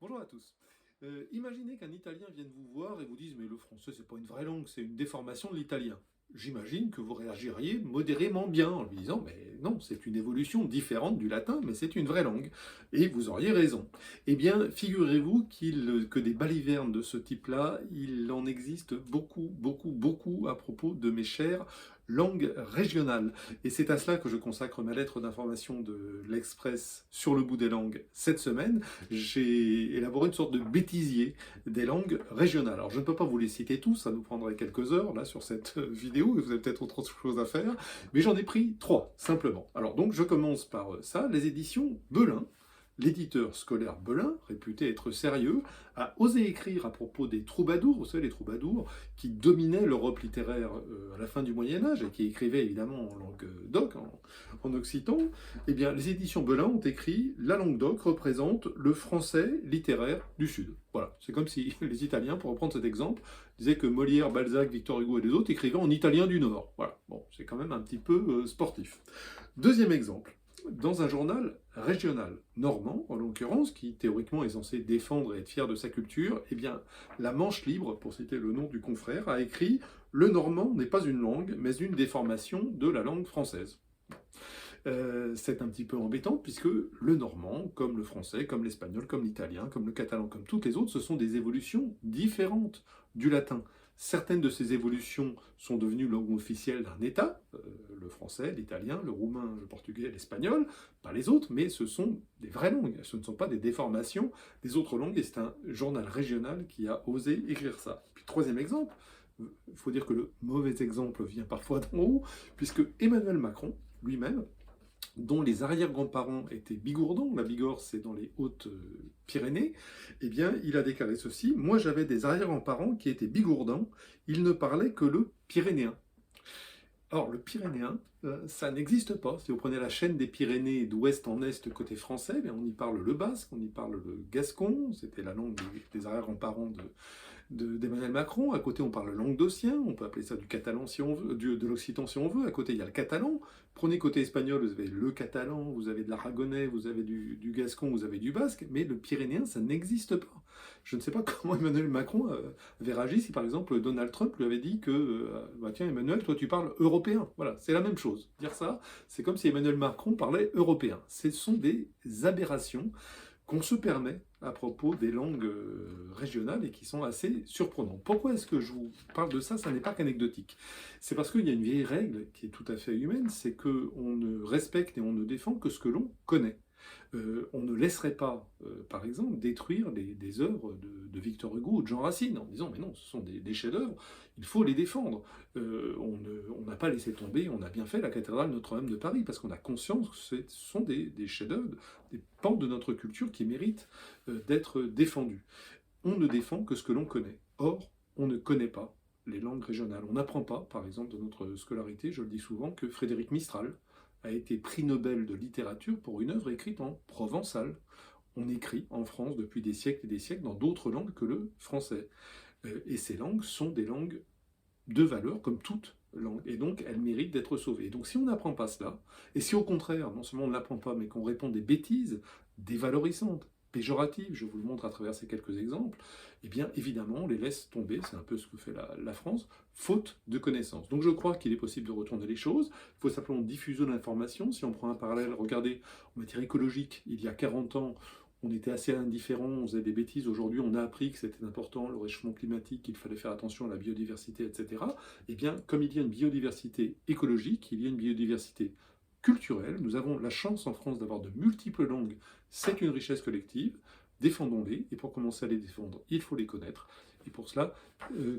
Bonjour à tous. Imaginez qu'un Italien vienne vous voir et vous dise mais le français c'est pas une vraie langue, c'est une déformation de l'italien. J'imagine que vous réagiriez modérément bien en lui disant mais non, c'est une évolution différente du latin, mais c'est une vraie langue. Et vous auriez raison. Eh bien, figurez-vous que des balivernes de ce type-là, il en existe beaucoup, beaucoup, beaucoup à propos de mes chères langues régionales. Et c'est à cela que je consacre ma lettre d'information de l'Express sur le bout des langues cette semaine. J'ai élaboré une sorte de bêtisier des langues régionales. Alors je ne peux pas vous les citer tous, ça nous prendrait quelques heures là sur cette vidéo, et vous avez peut-être autre chose à faire, mais j'en ai pris trois, simplement. Alors donc je commence par ça, les éditions Belin. L'éditeur scolaire Belin, réputé être sérieux, a osé écrire à propos des troubadours, vous savez les troubadours, qui dominaient l'Europe littéraire à la fin du Moyen-Âge et qui écrivaient évidemment en langue d'oc, en occitan. Eh bien, les éditions Belin ont écrit La langue d'oc représente le français littéraire du Sud. Voilà, c'est comme si les Italiens, pour reprendre cet exemple, disaient que Molière, Balzac, Victor Hugo et les autres écrivaient en italien du Nord. Voilà, bon, c'est quand même un petit peu sportif. Deuxième exemple. Dans un journal régional normand, en l'occurrence, qui théoriquement est censé défendre et être fier de sa culture, eh bien, la Manche Libre, pour citer le nom du confrère, a écrit « Le normand n'est pas une langue, mais une déformation de la langue française ». C'est un petit peu embêtant, puisque le normand, comme le français, comme l'espagnol, comme l'italien, comme le catalan, comme toutes les autres, ce sont des évolutions différentes du latin. Certaines de ces évolutions sont devenues langue officielle d'un État, le français, l'italien, le roumain, le portugais, l'espagnol, pas les autres, mais ce sont des vraies langues, ce ne sont pas des déformations des autres langues, et c'est un journal régional qui a osé écrire ça. Puis troisième exemple, il faut dire que le mauvais exemple vient parfois d'en haut, puisque Emmanuel Macron, lui-même, dont les arrière-grands-parents étaient bigourdans, la Bigorre c'est dans les Hautes-Pyrénées, eh bien il a déclaré ceci, moi j'avais des arrière-grands-parents qui étaient bigourdans, ils ne parlaient que le pyrénéen. Or, le pyrénéen, ça n'existe pas. Si vous prenez la chaîne des Pyrénées d'ouest en est côté français, bien, on y parle le basque, on y parle le gascon, c'était la langue des arrière-grands-parents d'Emmanuel Macron. À côté, on parle le languedocien, on peut appeler ça du catalan si on veut, de l'occitan si on veut. À côté, il y a le catalan. Prenez côté espagnol, vous avez le catalan, vous avez de l'aragonais, vous avez du gascon, vous avez du basque, mais le pyrénéen, ça n'existe pas. Je ne sais pas comment Emmanuel Macron avait réagi si par exemple Donald Trump lui avait dit que bah tiens Emmanuel, toi tu parles européen. Voilà, c'est la même chose. Dire ça, c'est comme si Emmanuel Macron parlait européen. Ce sont des aberrations qu'on se permet à propos des langues régionales et qui sont assez surprenantes. Pourquoi est-ce que je vous parle de ça? Ça n'est pas qu'anecdotique. C'est parce qu'il y a une vieille règle qui est tout à fait humaine, c'est qu'on ne respecte et on ne défend que ce que l'on connaît. On ne laisserait pas, par exemple, détruire des œuvres de Victor Hugo ou de Jean Racine en disant mais non, ce sont des chefs-d'œuvre, il faut les défendre. On n'a pas laissé tomber, on a bien fait la cathédrale Notre-Dame de Paris parce qu'on a conscience que ce sont des chefs-d'œuvre, des pans de notre culture qui méritent d'être défendus. On ne défend que ce que l'on connaît. Or, on ne connaît pas les langues régionales. On n'apprend pas, par exemple, dans notre scolarité, je le dis souvent, que Frédéric Mistral a été prix Nobel de littérature pour une œuvre écrite en provençal. On écrit en France depuis des siècles et des siècles dans d'autres langues que le français. Et ces langues sont des langues de valeur comme toute langue, et donc elles méritent d'être sauvées. Et donc si on n'apprend pas cela, et si au contraire, non seulement on ne l'apprend pas, mais qu'on répond des bêtises dévalorisantes, péjoratives, je vous le montre à travers ces quelques exemples, eh bien évidemment on les laisse tomber, c'est un peu ce que fait la France, faute de connaissances. Donc je crois qu'il est possible de retourner les choses, il faut simplement diffuser l'information. Si on prend un parallèle, regardez, en matière écologique, il y a 40 ans, on était assez indifférents, on faisait des bêtises. Aujourd'hui, on a appris que c'était important, le réchauffement climatique, qu'il fallait faire attention à la biodiversité, etc. Eh bien, comme il y a une biodiversité écologique, il y a une biodiversité culturelle. Nous avons la chance en France d'avoir de multiples langues. C'est une richesse collective. Défendons-les. Et pour commencer à les défendre, il faut les connaître. Et pour cela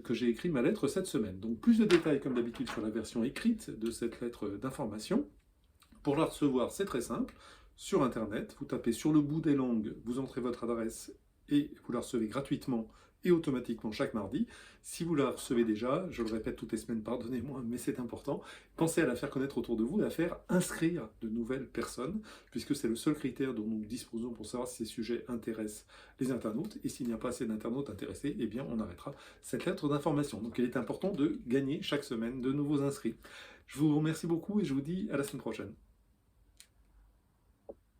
que j'ai écrit ma lettre cette semaine. Donc plus de détails, comme d'habitude, sur la version écrite de cette lettre d'information. Pour la recevoir, c'est très simple. Sur Internet, vous tapez sur le bout des langues, vous entrez votre adresse et vous la recevez gratuitement et automatiquement chaque mardi. Si vous la recevez déjà, je le répète toutes les semaines, pardonnez-moi, mais c'est important, pensez à la faire connaître autour de vous et à faire inscrire de nouvelles personnes, puisque c'est le seul critère dont nous disposons pour savoir si ces sujets intéressent les internautes, et s'il n'y a pas assez d'internautes intéressés, eh bien on arrêtera cette lettre d'information. Donc il est important de gagner chaque semaine de nouveaux inscrits. Je vous remercie beaucoup et je vous dis à la semaine prochaine.